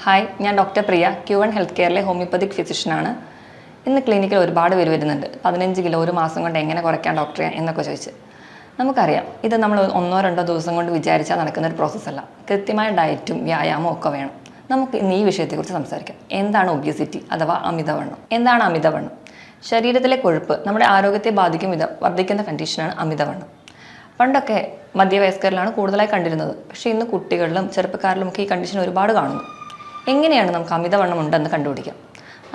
Hi, ഞാൻ doctor പ്രിയ, Q1 health കെയറിലെ homoeopathic ഫിസിഷ്യനാണ്. ഇന്ന് ക്ലിനിക്കിൽ ഒരുപാട് പേര് വരുന്നുണ്ട്. 15 കിലോ ഒരു മാസം കൊണ്ട് എങ്ങനെ കുറയ്ക്കാം ഡോക്ടറെ എന്നൊക്കെ ചോദിച്ച്. നമുക്കറിയാം, ഇത് നമ്മൾ 1-2 ദിവസം കൊണ്ട് വിചാരിച്ചാൽ നടക്കുന്ന ഒരു പ്രോസസ്സല്ല. കൃത്യമായ ഡയറ്റും വ്യായാമവും ഒക്കെ വേണം. നമുക്ക് ഇന്ന് ഈ വിഷയത്തെക്കുറിച്ച് സംസാരിക്കാം. എന്താണ് ഒബിയസിറ്റി അഥവാ അമിതവണ്ണം? എന്താണ് അമിതവണ്ണം? ശരീരത്തിലെ കൊഴുപ്പ് നമ്മുടെ ആരോഗ്യത്തെ ബാധിക്കും വിധം വർദ്ധിക്കുന്ന കണ്ടീഷനാണ് അമിതവണ്ണം. പണ്ടൊക്കെ മധ്യവയസ്കരിലാണ് കൂടുതലായി കണ്ടിരുന്നത്. പക്ഷേ ഇന്ന് കുട്ടികളിലും ചെറുപ്പക്കാരിലും ഒക്കെ ഈ കണ്ടീഷൻ ഒരുപാട് കാണുന്നു. എങ്ങനെയാണ് നമുക്ക് അമിതവണ്ണം ഉണ്ടെന്ന് കണ്ടുപിടിക്കാം?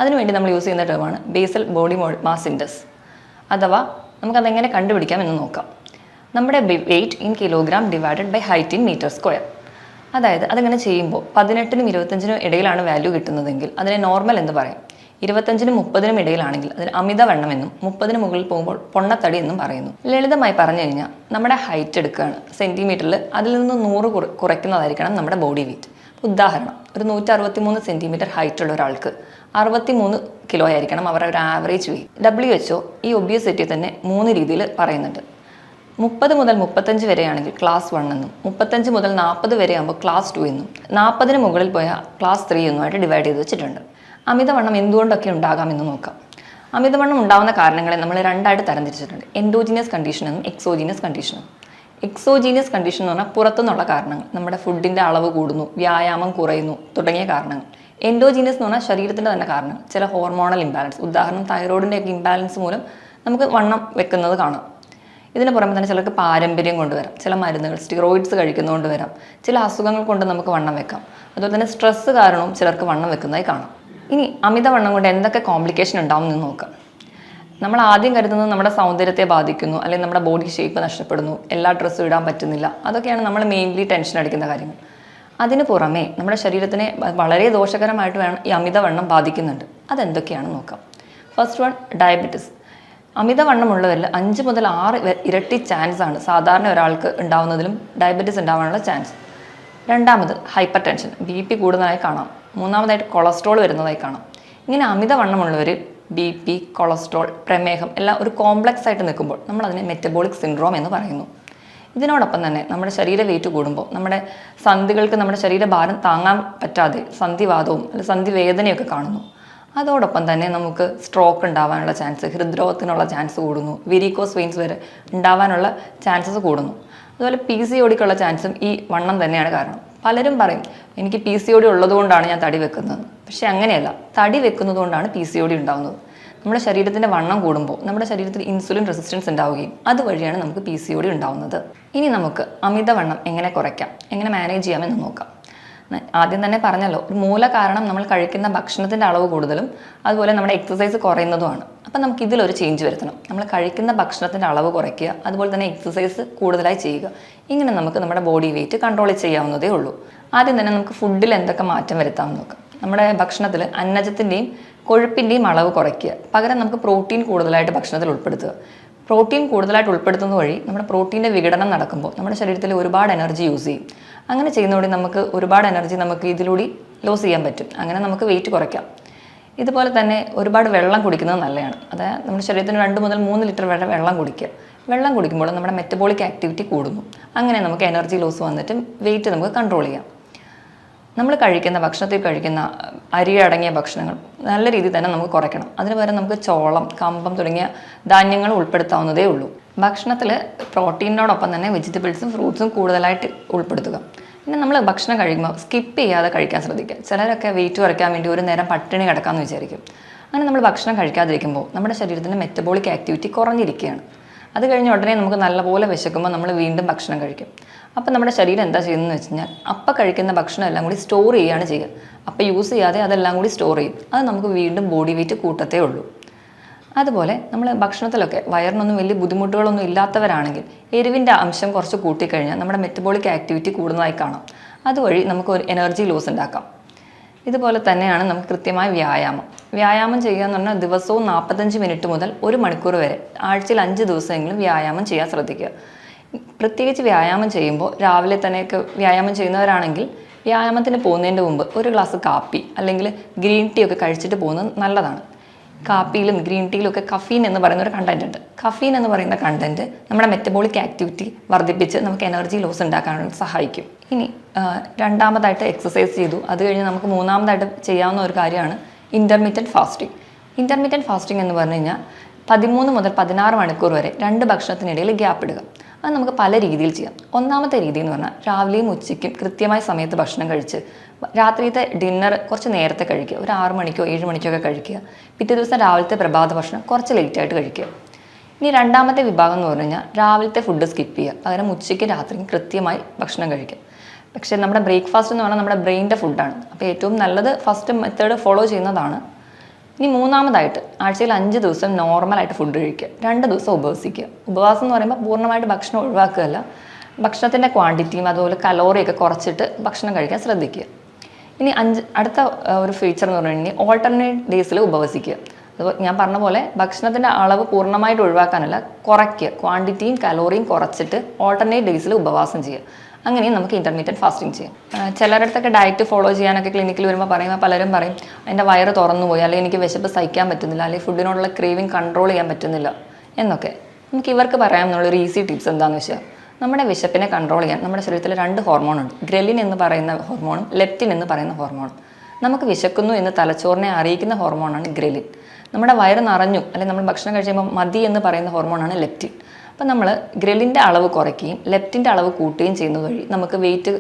അതിനുവേണ്ടി നമ്മൾ യൂസ് ചെയ്യുന്ന ടേമാണ് ബേസൽ ബോഡി മാസ് ഇൻഡെക്സ്, അഥവാ നമുക്കതെങ്ങനെ കണ്ടുപിടിക്കാം എന്ന് നോക്കാം. നമ്മുടെ weight in kilogram divided by height in metre square. അതായത് അതിങ്ങനെ ചെയ്യുമ്പോൾ 18-നും 25-നും ഇടയിലാണ് വാല്യൂ കിട്ടുന്നതെങ്കിൽ അതിനെ നോർമൽ എന്ന് പറയും. 25-നും 30-നും ഇടയിലാണെങ്കിൽ അതിന് അമിതവണ്ണം എന്നും 30-ന് മുകളിൽ പോകുമ്പോൾ പൊണ്ണത്തടി എന്നും പറയുന്നു. ലളിതമായി പറഞ്ഞു കഴിഞ്ഞാൽ നമ്മുടെ ഹൈറ്റ് എടുക്കുകയാണ് സെൻറ്റിമീറ്ററിൽ, അതിൽ നിന്ന് 100 കുറയ്ക്കുന്നതായിരിക്കണം നമ്മുടെ ബോഡി വെയ്റ്റ്. ഉദാഹരണം, ഒരു 163 സെൻറ്റിമീറ്റർ ഹൈറ്റ് ഉള്ള ഒരാൾക്ക് 63 കിലോ ആയിരിക്കണം അവരുടെ ഒരു ആവറേജ് വെയ്റ്റ്. WHO ഈ ഒബിയസിറ്റി തന്നെ 3 രീതിയിൽ പറയുന്നുണ്ട്. 30 മുതൽ 35 വരെയാണെങ്കിൽ ക്ലാസ് 1 എന്നും, 35 മുതൽ 40 വരെ ആകുമ്പോൾ ക്ലാസ് 2 എന്നും, 40-ന് മുകളിൽ പോയാൽ ക്ലാസ് 3 എന്നുമായിട്ട് ഡിവൈഡ് ചെയ്ത് വെച്ചിട്ടുണ്ട്. അമിതവണ്ണം എന്തുകൊണ്ടൊക്കെ ഉണ്ടാകാമെന്ന് നോക്കാം. അമിതവണ്ണം ഉണ്ടാകുന്ന കാരണങ്ങളെ നമ്മൾ രണ്ടായിട്ട് തരംതിരിച്ചിട്ടുണ്ട്: എൻഡോജീനിയസ് കണ്ടീഷൻ എന്നും എക്സോജീനിയസ് കണ്ടീഷനും. എക്സോജീനിയസ് കണ്ടീഷൻ എന്ന് പറഞ്ഞാൽ പുറത്തുനിന്നുള്ള കാരണങ്ങൾ, നമ്മുടെ ഫുഡിൻ്റെ അളവ് കൂടുന്നു, വ്യായാമം കുറയുന്നു തുടങ്ങിയ കാരണങ്ങൾ. എൻഡോജീനിയസ് എന്ന് പറഞ്ഞാൽ ശരീരത്തിൻ്റെ തന്നെ കാരണങ്ങൾ, ചില ഹോർമോണൽ ഇംബാലൻസ്, ഉദാഹരണം തൈറോയിഡിൻ്റെ ഒക്കെ ഇംബാലൻസ് മൂലം നമുക്ക് വണ്ണം വെക്കുന്നത് കാണാം. ഇതിന് പുറമെ തന്നെ ചിലർക്ക് പാരമ്പര്യം കൊണ്ടുവരാം, ചില മരുന്നുകൾ സ്റ്റിറോയിഡ്സ് കഴിക്കുന്നതുകൊണ്ട് വരാം, ചില അസുഖങ്ങൾ കൊണ്ട് നമുക്ക് വണ്ണം വെക്കാം. അതുപോലെ തന്നെ സ്ട്രെസ്സ് കാരണവും ചിലർക്ക് വണ്ണം വെക്കുന്നതായി കാണാം. ഇനി അമിതവണ്ണം കൊണ്ട് എന്തൊക്കെ കോംപ്ലിക്കേഷൻ ഉണ്ടാവും എന്ന് നോക്കാം. നമ്മൾ ആദ്യം കരുതുന്നത് നമ്മുടെ സൗന്ദര്യത്തെ ബാധിക്കുന്നു, അല്ലെങ്കിൽ നമ്മുടെ ബോഡി ഷേപ്പ് നഷ്ടപ്പെടുന്നു, എല്ലാ ഡ്രസ്സും ഇടാൻ പറ്റുന്നില്ല. അതൊക്കെയാണ് നമ്മൾ മെയിൻലി ടെൻഷൻ അടിക്കുന്ന കാര്യങ്ങൾ. അതിന് പുറമെ നമ്മുടെ ശരീരത്തിനെ വളരെ ദോഷകരമായിട്ട് ഈ അമിതവണ്ണം ബാധിക്കുന്നുണ്ട്. അതെന്തൊക്കെയാണെന്ന് നോക്കാം. First one, diabetes. അമിതവണ്ണമുള്ളവരിൽ 5 മുതൽ 6 ഇരട്ടി ചാൻസ് ആണ് സാധാരണ ഒരാൾക്ക് ഉണ്ടാവുന്നതിലും ഡയബറ്റിസ് ഉണ്ടാവാനുള്ള ചാൻസ്. രണ്ടാമത്, ഹൈപ്പർ ടെൻഷൻ, BP കൂടുതലായി കാണാം. മൂന്നാമതായിട്ട് കൊളസ്ട്രോൾ വരുന്നതായി കാണാം. ഇങ്ങനെ അമിതവണ്ണമുള്ളവർ BP, കൊളസ്ട്രോൾ, പ്രമേഹം എല്ലാം ഒരു കോംപ്ലക്സ് ആയിട്ട് നിൽക്കുമ്പോൾ നമ്മൾ അതിനെ മെറ്റബോളിക് സിൻഡ്രോം എന്ന് പറയുന്നു. ഇതിനോടൊപ്പം തന്നെ നമ്മുടെ ശരീര വെയിറ്റ് കൂടുമ്പോൾ നമ്മുടെ സന്ധികൾക്ക് നമ്മുടെ ശരീരഭാരം താങ്ങാൻ പറ്റാതെ സന്ധിവാദവും അല്ലെങ്കിൽ സന്ധിവേദനയൊക്കെ കാണുന്നു. അതോടൊപ്പം തന്നെ നമുക്ക് സ്ട്രോക്ക് ഉണ്ടാവാനുള്ള ചാൻസ്, ഹൃദ്രോഗത്തിനുള്ള ചാൻസ് കൂടുന്നു, വെരിക്കോസ് വെയിൻസ് വരെ ഉണ്ടാവാനുള്ള ചാൻസസ് കൂടുന്നു. അതുപോലെ PCODക്കുള്ള ചാൻസും ഈ വണ്ണം തന്നെയാണ് കാരണം. പലരും പറയും എനിക്ക് PCOD ഉള്ളതുകൊണ്ടാണ് ഞാൻ തടി വെക്കുന്നത്. പക്ഷേ അങ്ങനെയല്ല, തടി വെക്കുന്നത് കൊണ്ടാണ് PCOD ഉണ്ടാകുന്നത്. നമ്മുടെ ശരീരത്തിൻ്റെ വണ്ണം കൂടുമ്പോൾ നമ്മുടെ ശരീരത്തിൽ ഇൻസുലിൻ റെസിസ്റ്റൻസ് ഉണ്ടാവുകയും അതുവഴിയാണ് നമുക്ക് PCOD ഉണ്ടാവുന്നത്. ഇനി നമുക്ക് അമിതവണ്ണം എങ്ങനെ കുറയ്ക്കാം, എങ്ങനെ മാനേജ് ചെയ്യാമെന്ന് നോക്കാം. ആദ്യം തന്നെ പറഞ്ഞല്ലോ, ഒരു മൂല കാരണം നമ്മൾ കഴിക്കുന്ന ഭക്ഷണത്തിൻ്റെ അളവ് കൂടുതലും അതുപോലെ നമ്മുടെ എക്സസൈസ് കുറയുന്നതുമാണ്. അപ്പം നമുക്ക് ഇതിലൊരു ചേഞ്ച് വരുത്തണം. നമ്മൾ കഴിക്കുന്ന ഭക്ഷണത്തിൻ്റെ അളവ് കുറയ്ക്കുക, അതുപോലെ തന്നെ എക്സസൈസ് കൂടുതലായി ചെയ്യുക. ഇങ്ങനെ നമുക്ക് നമ്മുടെ ബോഡി വെയിറ്റ് കൺട്രോൾ ചെയ്യാവുന്നതേ ഉള്ളൂ. ആദ്യം തന്നെ നമുക്ക് ഫുഡിൽ എന്തൊക്കെ മാറ്റം വരുത്താമെന്ന് നോക്കാം. നമ്മുടെ ഭക്ഷണത്തിൽ അന്നജത്തിൻ്റെയും കൊഴുപ്പിൻ്റെയും അളവ് കുറയ്ക്കുക, പകരം നമുക്ക് പ്രോട്ടീൻ കൂടുതലായിട്ട് ഭക്ഷണത്തിൽ ഉൾപ്പെടുത്തുക. പ്രോട്ടീൻ കൂടുതലായിട്ട് ഉൾപ്പെടുത്തുന്നത് വഴി നമ്മുടെ പ്രോട്ടീൻ്റെ വിഘടനം നടക്കുമ്പോൾ നമ്മുടെ ശരീരത്തിൽ ഒരുപാട് എനർജി യൂസ് ചെയ്യും. അങ്ങനെ ചെയ്യുന്നതോടെ നമുക്ക് ഒരുപാട് എനർജി നമുക്ക് ഇതിലൂടെ ലോസ് ചെയ്യാൻ പറ്റും. അങ്ങനെ നമുക്ക് വെയിറ്റ് കുറയ്ക്കാം. ഇതുപോലെ തന്നെ ഒരുപാട് വെള്ളം കുടിക്കുന്നത് നല്ലതാണ്. അതായത് നമ്മുടെ ശരീരത്തിന് 2 മുതൽ 3 ലിറ്റർ വരെ വെള്ളം കുടിക്കുക. വെള്ളം കുടിക്കുമ്പോൾ നമ്മുടെ മെറ്റബോളിക് ആക്ടിവിറ്റി കൂടുന്നു. അങ്ങനെ നമുക്ക് എനർജി ലോസ് വന്നിട്ട് വെയിറ്റ് നമുക്ക് കൺട്രോൾ ചെയ്യാം. നമ്മൾ കഴിക്കുന്ന ഭക്ഷണത്തിൽ കഴിക്കുന്ന അരി അടങ്ങിയ ഭക്ഷണങ്ങൾ നല്ല രീതിയിൽ തന്നെ നമുക്ക് കുറയ്ക്കണം. അതിന് പകരം നമുക്ക് ചോളം, കമ്പം തുടങ്ങിയ ധാന്യങ്ങൾ ഉൾപ്പെടുത്താവുന്നതേ ഉള്ളൂ. ഭക്ഷണത്തിൽ പ്രോട്ടീനോടൊപ്പം തന്നെ വെജിറ്റബിൾസും ഫ്രൂട്ട്സും കൂടുതലായിട്ട് ഉൾപ്പെടുത്തുക. പിന്നെ നമ്മൾ ഭക്ഷണം കഴിക്കുമ്പോൾ സ്കിപ്പ് ചെയ്യാതെ കഴിക്കാൻ ശ്രദ്ധിക്കുക. ചിലരൊക്കെ വെയിറ്റ് കുറയ്ക്കാൻ വേണ്ടി ഒരു നേരം പട്ടിണി കിടക്കാമെന്ന് വിചാരിക്കും. അങ്ങനെ നമ്മൾ ഭക്ഷണം കഴിക്കാതിരിക്കുമ്പോൾ നമ്മുടെ ശരീരത്തിൻ്റെ മെറ്റബോളിക് ആക്ടിവിറ്റി കുറഞ്ഞിരിക്കുകയാണ്. അത് കഴിഞ്ഞ് ഉടനെ നമുക്ക് നല്ലപോലെ വിശക്കുമ്പോൾ നമ്മൾ വീണ്ടും ഭക്ഷണം കഴിക്കും. അപ്പോൾ നമ്മുടെ ശരീരം എന്താ ചെയ്യുന്നതെന്ന് വെച്ച് കഴിഞ്ഞാൽ അപ്പം കഴിക്കുന്ന ഭക്ഷണം എല്ലാം കൂടി സ്റ്റോർ ചെയ്യുകയാണ് ചെയ്യുക. അപ്പം യൂസ് ചെയ്യാതെ അതെല്ലാം കൂടി സ്റ്റോർ ചെയ്യും. അത് നമുക്ക് വീണ്ടും ബോഡി വെയിറ്റ് കൂട്ടത്തേ ഉള്ളൂ. അതുപോലെ നമ്മൾ ഭക്ഷണത്തിലൊക്കെ വയറിനൊന്നും വലിയ ബുദ്ധിമുട്ടുകളൊന്നും ഇല്ലാത്തവരാണെങ്കിൽ എരിവിൻ്റെ അംശം കുറച്ച് കൂട്ടിക്കഴിഞ്ഞാൽ നമ്മുടെ മെറ്റബോളിക് ആക്ടിവിറ്റി കൂടുന്നതായി കാണാം. അതുവഴി നമുക്ക് ഒരു എനർജി ലോസ് ഉണ്ടാക്കാം. ഇതുപോലെ തന്നെയാണ് നമുക്ക് കൃത്യമായ വ്യായാമം ചെയ്യുക എന്ന് പറഞ്ഞാൽ ദിവസവും 45 മിനിറ്റ് മുതൽ 1 മണിക്കൂർ വരെ ആഴ്ചയിൽ 5 ദിവസമെങ്കിലും വ്യായാമം ചെയ്യാൻ ശ്രദ്ധിക്കുക. പ്രത്യേകിച്ച് വ്യായാമം ചെയ്യുമ്പോൾ രാവിലെ തന്നെയൊക്കെ വ്യായാമം ചെയ്യുന്നവരാണെങ്കിൽ വ്യായാമത്തിന് പോകുന്നതിൻ്റെ മുമ്പ് ഒരു ഗ്ലാസ് കാപ്പി അല്ലെങ്കിൽ ഗ്രീൻ ടീ ഒക്കെ കഴിച്ചിട്ട് പോകുന്നത് നല്ലതാണ്. കാപ്പിയിലും ഗ്രീൻ ടീയിലും ഒക്കെ കഫീൻ എന്ന് പറയുന്ന ഒരു കണ്ടന്റ് ഉണ്ട്. കഫീൻ എന്ന് പറയുന്ന കണ്ടന്റ് നമ്മുടെ മെറ്റബോളിക് ആക്ടിവിറ്റി വർദ്ധിപ്പിച്ച് നമുക്ക് എനർജി ലോസ് ഉണ്ടാക്കാനായിട്ട് സഹായിക്കും. ഇനി രണ്ടാമതായിട്ട് എക്സസൈസ് ചെയ്തു. അത് കഴിഞ്ഞ് നമുക്ക് മൂന്നാമതായിട്ട് ചെയ്യാവുന്ന ഒരു കാര്യമാണ് ഇൻ്റർമീഡിയറ്റ് ഫാസ്റ്റിംഗ്. ഇൻ്റർമീഡിയറ്റ് ഫാസ്റ്റിംഗ് എന്ന് പറഞ്ഞു കഴിഞ്ഞാൽ 13 മുതൽ 16 മണിക്കൂർ വരെ 2 ഭക്ഷണത്തിനിടയിൽ ഗ്യാപ്പ് ഇടുക. അത് നമുക്ക് പല രീതിയിൽ ചെയ്യാം. ഒന്നാമത്തെ രീതി എന്ന് പറഞ്ഞാൽ രാവിലെയും ഉച്ചയ്ക്കും കൃത്യമായ സമയത്ത് ഭക്ഷണം കഴിച്ച് രാത്രിയത്തെ ഡിന്നർ കുറച്ച് നേരത്തെ കഴിക്കുക. ഒരു 6 മണിക്കോ 7 മണിക്കോ ഒക്കെ കഴിക്കുക. പിറ്റേ ദിവസം രാവിലത്തെ പ്രഭാത ഭക്ഷണം കുറച്ച് ലേറ്റായിട്ട് കഴിക്കുക. ഇനി രണ്ടാമത്തെ വിഭാഗം എന്ന് പറഞ്ഞു കഴിഞ്ഞാൽ രാവിലത്തെ ഫുഡ് സ്കിപ്പ് ചെയ്യുക, പകരം ഉച്ചയ്ക്ക് രാത്രിയും കൃത്യമായി ഭക്ഷണം കഴിക്കുക. പക്ഷേ നമ്മുടെ ബ്രേക്ക്ഫാസ്റ്റ് എന്ന് പറഞ്ഞാൽ നമ്മുടെ ബ്രെയിനിൻ്റെ ഫുഡാണ്. അപ്പോൾ ഏറ്റവും നല്ലത് ഫസ്റ്റ് മെത്തേഡ് ഫോളോ ചെയ്യുന്നതാണ്. ഇനി മൂന്നാമതായിട്ട് ആഴ്ചയിൽ 5 ദിവസം നോർമലായിട്ട് ഫുഡ് കഴിക്കുക, 2 ദിവസം ഉപവസിക്കുക. ഉപവാസം എന്ന് പറയുമ്പോൾ പൂർണ്ണമായിട്ട് ഭക്ഷണം ഒഴിവാക്കുകയല്ല, ഭക്ഷണത്തിൻ്റെ ക്വാണ്ടിറ്റിയും അതുപോലെ കലോറിയൊക്കെ കുറച്ചിട്ട് ഭക്ഷണം കഴിക്കാൻ ശ്രദ്ധിക്കുക. ഇനി അടുത്ത ഒരു ഫീച്ചർ എന്ന് പറഞ്ഞു കഴിഞ്ഞാൽ ഓൾട്ടർനേറ്റ് ഡേയ്സിൽ ഉപവസിക്കുക. അതുപോലെ ഞാൻ പറഞ്ഞ പോലെ ഭക്ഷണത്തിൻ്റെ അളവ് പൂർണ്ണമായിട്ട് ഒഴിവാക്കാനല്ല, കുറയ്ക്കുക, ക്വാണ്ടിറ്റിയും കലോറിയും കുറച്ചിട്ട് ഓൾട്ടർനേറ്റ് ഡേയ്സിൽ ഉപവാസം ചെയ്യുക. അങ്ങനെയും നമുക്ക് ഇൻ്റർമീഡിയറ്റ് ഫാസ്റ്റിംഗ് ചെയ്യാം. ചിലരുടെ അടുത്തൊക്കെ ഡയറ്റ് ഫോളോ ചെയ്യാനൊക്കെ ക്ലിനിക്കിൽ വരുമ്പോൾ പറയുമ്പോൾ പലരും പറയും എൻ്റെ വയറ് തുറന്നു പോയി, അല്ലെങ്കിൽ എനിക്ക് വിശപ്പ് സഹിക്കാൻ പറ്റുന്നില്ല, അല്ലെങ്കിൽ ഫുഡിനോടുള്ള ക്രേവിങ് കൺട്രോൾ ചെയ്യാൻ പറ്റുന്നില്ല എന്നൊക്കെ. നമുക്ക് ഇവർക്ക് പറയാമെന്നുള്ളൊരു ഈസി ടിപ്സ് എന്താണെന്ന് വെച്ചാൽ, നമ്മുടെ വിശപ്പിനെ കൺട്രോൾ ചെയ്യാൻ നമ്മുടെ ശരീരത്തിൽ 2 ഹോർമോണുണ്ട്. ഗ്രലിൻ എന്ന് പറയുന്ന ഹോർമോണും ലെപ്റ്റിൻ എന്ന് പറയുന്ന ഹോർമോണും. നമുക്ക് വിശക്കുന്നു എന്ന് തലച്ചോറിനെ അറിയിക്കുന്ന ഹോർമോണാണ് ഗ്രലിൻ. നമ്മുടെ വയറ് നിറഞ്ഞു അല്ലെങ്കിൽ നമ്മൾ ഭക്ഷണം കഴിക്കുമ്പോൾ മതി എന്ന് പറയുന്ന ഹോർമോണാണ് ലെപ്റ്റിൻ. അപ്പം നമ്മൾ ഗ്രലിൻ്റെ അളവ് കുറയ്ക്കുകയും ലെപ്റ്റിൻ്റെ അളവ് കൂട്ടുകയും ചെയ്യുന്നത് വഴി നമുക്ക് വെയിറ്റ്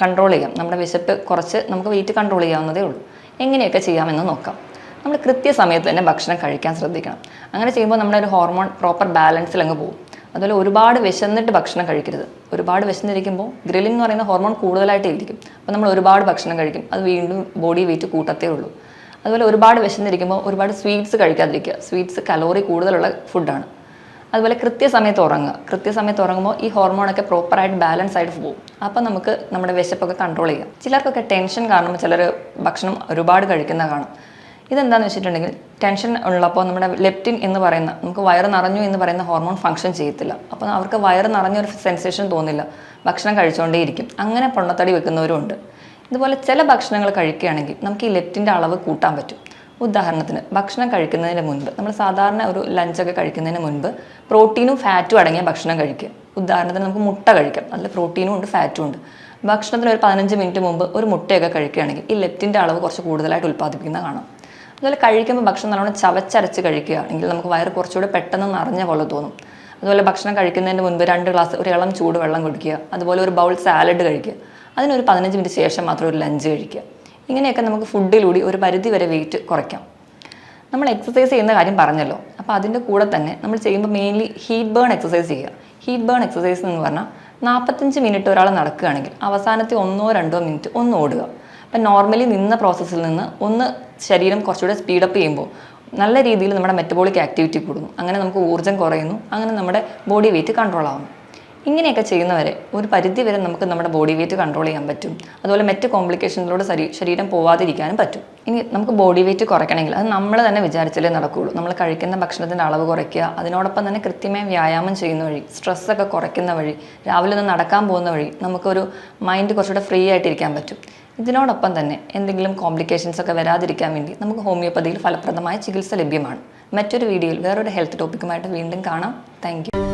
കൺട്രോൾ ചെയ്യാം. നമ്മുടെ വിശപ്പ് കുറച്ച് നമുക്ക് വെയിറ്റ് കൺട്രോൾ ചെയ്യാവുന്നതേ ഉള്ളൂ. എങ്ങനെയൊക്കെ ചെയ്യാമെന്ന് നോക്കാം. നമ്മൾ കൃത്യസമയത്ത് തന്നെ ഭക്ഷണം കഴിക്കാൻ ശ്രദ്ധിക്കണം. അങ്ങനെ ചെയ്യുമ്പോൾ നമ്മുടെ ഒരു ഹോർമോൺ പ്രോപ്പർ ബാലൻസിൽ അങ്ങ് പോകും. അതുപോലെ ഒരുപാട് വിശന്നിട്ട് ഭക്ഷണം കഴിക്കരുത്. ഒരുപാട് വിശന്നിരിക്കുമ്പോൾ ഗ്രലിൻ എന്ന് പറയുന്ന ഹോർമോൺ കൂടുതലായിട്ട് ഇരിക്കും. അപ്പോൾ നമ്മൾ ഒരുപാട് ഭക്ഷണം കഴിക്കും, അത് വീണ്ടും ബോഡി വെയിറ്റ് കൂട്ടത്തേ ഉള്ളൂ. അതുപോലെ ഒരുപാട് വിശന്നിരിക്കുമ്പോൾ ഒരുപാട് സ്വീറ്റ്സ് കഴിക്കാതിരിക്കുക. സ്വീറ്റ്സ് കലോറി കൂടുതലുള്ള ഫുഡാണ്. അതുപോലെ കൃത്യസമയത്ത് ഉറങ്ങുക. കൃത്യസമയത്ത് ഉറങ്ങുമ്പോൾ ഈ ഹോർമോണൊക്കെ പ്രോപ്പറായിട്ട് ബാലൻസ് ആയിട്ട് പോകും. അപ്പോൾ നമുക്ക് നമ്മുടെ വിശപ്പൊക്കെ കൺട്രോൾ ചെയ്യാം. ചിലർക്കൊക്കെ ടെൻഷൻ കാരണം ചിലർ ഭക്ഷണം ഒരുപാട് കഴിക്കുന്ന കാണും. ഇതെന്താണെന്ന് വെച്ചിട്ടുണ്ടെങ്കിൽ ടെൻഷൻ ഉള്ളപ്പോൾ നമ്മുടെ ലെപ്റ്റിൻ എന്ന് പറയുന്ന നമുക്ക് വയറ് നിറഞ്ഞു എന്ന് പറയുന്ന ഹോർമോൺ ഫംഗ്ഷൻ ചെയ്യത്തില്ല. അപ്പോൾ അവർക്ക് വയറ് നിറഞ്ഞൊരു സെൻസേഷൻ തോന്നില്ല, ഭക്ഷണം കഴിച്ചുകൊണ്ടേയിരിക്കും. അങ്ങനെ പൊണ്ണത്തടി വെക്കുന്നവരും ഉണ്ട്. ഇതുപോലെ ചില ഭക്ഷണങ്ങൾ കഴിക്കുകയാണെങ്കിൽ നമുക്ക് ഈ ലെപ്റ്റിൻ്റെ അളവ് കൂട്ടാൻ പറ്റും. ഉദാഹരണത്തിന് ഭക്ഷണം കഴിക്കുന്നതിന് മുൻപ് നമ്മൾ സാധാരണ ഒരു ലഞ്ചൊക്കെ കഴിക്കുന്നതിന് മുൻപ് പ്രോട്ടീനും ഫാറ്റും അടങ്ങിയ ഭക്ഷണം കഴിക്കുക. ഉദാഹരണത്തിന് നമുക്ക് മുട്ട കഴിക്കാം, അതിൽ പ്രോട്ടീനും ഉണ്ട് ഫാറ്റും ഉണ്ട്. ഭക്ഷണത്തിന് ഒരു 15 മിനിറ്റ് മുമ്പ് ഒരു മുട്ടയൊക്കെ കഴിക്കുകയാണെങ്കിൽ ഈ ലെപ്റ്റിൻ്റെ അളവ് കുറച്ച് കൂടുതലായിട്ട് ഉൽപ്പാദിപ്പിക്കുന്ന കാണാം. അതുപോലെ കഴിക്കുമ്പോൾ ഭക്ഷണം നല്ലോണം ചവച്ചരച്ച് കഴിക്കുകയാണെങ്കിൽ നമുക്ക് വയറ് കുറച്ചുകൂടെ പെട്ടെന്ന് നിറഞ്ഞ പോലെ തോന്നും. അതുപോലെ ഭക്ഷണം കഴിക്കുന്നതിന് മുൻപ് 2 ഗ്ലാസ് ഒരു ഇളം ചൂട് വെള്ളം കുടിക്കുക. അതുപോലെ ഒരു ബൗൾ സാലഡ് കഴിക്കുക. അതിനൊരു 15 മിനിറ്റ് ശേഷം മാത്രം ഒരു ലഞ്ച് കഴിക്കുക. ഇങ്ങനെയൊക്കെ നമുക്ക് ഫുഡിലൂടെ ഒരു പരിധി വരെ വെയിറ്റ് കുറയ്ക്കാം. നമ്മൾ എക്സസൈസ് ചെയ്യുന്ന കാര്യം പറഞ്ഞല്ലോ, അപ്പോൾ അതിൻ്റെ കൂടെ തന്നെ നമ്മൾ ചെയ്യുമ്പോൾ മെയിൻലി ഹീറ്റ് ബേൺ എക്സസൈസ് ചെയ്യുക. ഹീറ്റ് ബേൺ എക്സസൈസ് എന്ന് പറഞ്ഞാൽ 45 മിനിറ്റ് ഒരാൾ നടക്കുകയാണെങ്കിൽ അവസാനത്തെ 1-2 മിനിറ്റ് ഒന്ന് ഓടുക. അപ്പം നോർമലി നിന്ന പ്രോസസ്സിൽ നിന്ന് ഒന്ന് ശരീരം കുറച്ചുകൂടെ സ്പീഡപ്പ് ചെയ്യുമ്പോൾ നല്ല രീതിയിൽ നമ്മുടെ മെറ്റബോളിക് ആക്ടിവിറ്റി കൂടുന്നു. അങ്ങനെ നമുക്ക് ഊർജ്ജം കുറയുന്നു. അങ്ങനെ നമ്മുടെ ബോഡി വെയിറ്റ് കൺട്രോൾ ആവുന്നു. ഇങ്ങനെയൊക്കെ ചെയ്യുന്നവരെ ഒരു പരിധി വരെ നമുക്ക് നമ്മുടെ ബോഡി വെയിറ്റ് കൺട്രോൾ ചെയ്യാൻ പറ്റും. അതുപോലെ മറ്റ് കോംപ്ലിക്കേഷൻസിലൂടെ ശരീരം പോവാതിരിക്കാനും പറ്റും. ഇനി നമുക്ക് ബോഡി വെയിറ്റ് കുറയ്ക്കണമെങ്കിൽ അത് നമ്മൾ തന്നെ വിചാരിച്ചാലേ നടക്കുകയുള്ളൂ. നമ്മൾ കഴിക്കുന്ന ഭക്ഷണത്തിൻ്റെ അളവ് കുറയ്ക്കുക, അതിനോടൊപ്പം തന്നെ കൃത്യമായി വ്യായാമം ചെയ്യുന്ന വഴി, സ്ട്രെസ്സൊക്കെ കുറയ്ക്കുന്ന വഴി, രാവിലെ ഒന്ന് നടക്കാൻ പോകുന്ന വഴി നമുക്കൊരു മൈൻഡ് കുറച്ചുകൂടെ ഫ്രീ ആയിട്ടിരിക്കാൻ പറ്റും. ഇതിനോടൊപ്പം തന്നെ എന്തെങ്കിലും കോംപ്ലിക്കേഷൻസ് ഒക്കെ വരാതിരിക്കാൻ വേണ്ടി നമുക്ക് ഹോമിയോപ്പതിയിൽ ഫലപ്രദമായ ചികിത്സ ലഭ്യമാണ്. മറ്റൊരു വീഡിയോയിൽ വേറൊരു ഹെൽത്ത് ടോപ്പിക്കുമായിട്ട് വീണ്ടും കാണാം. Thank you.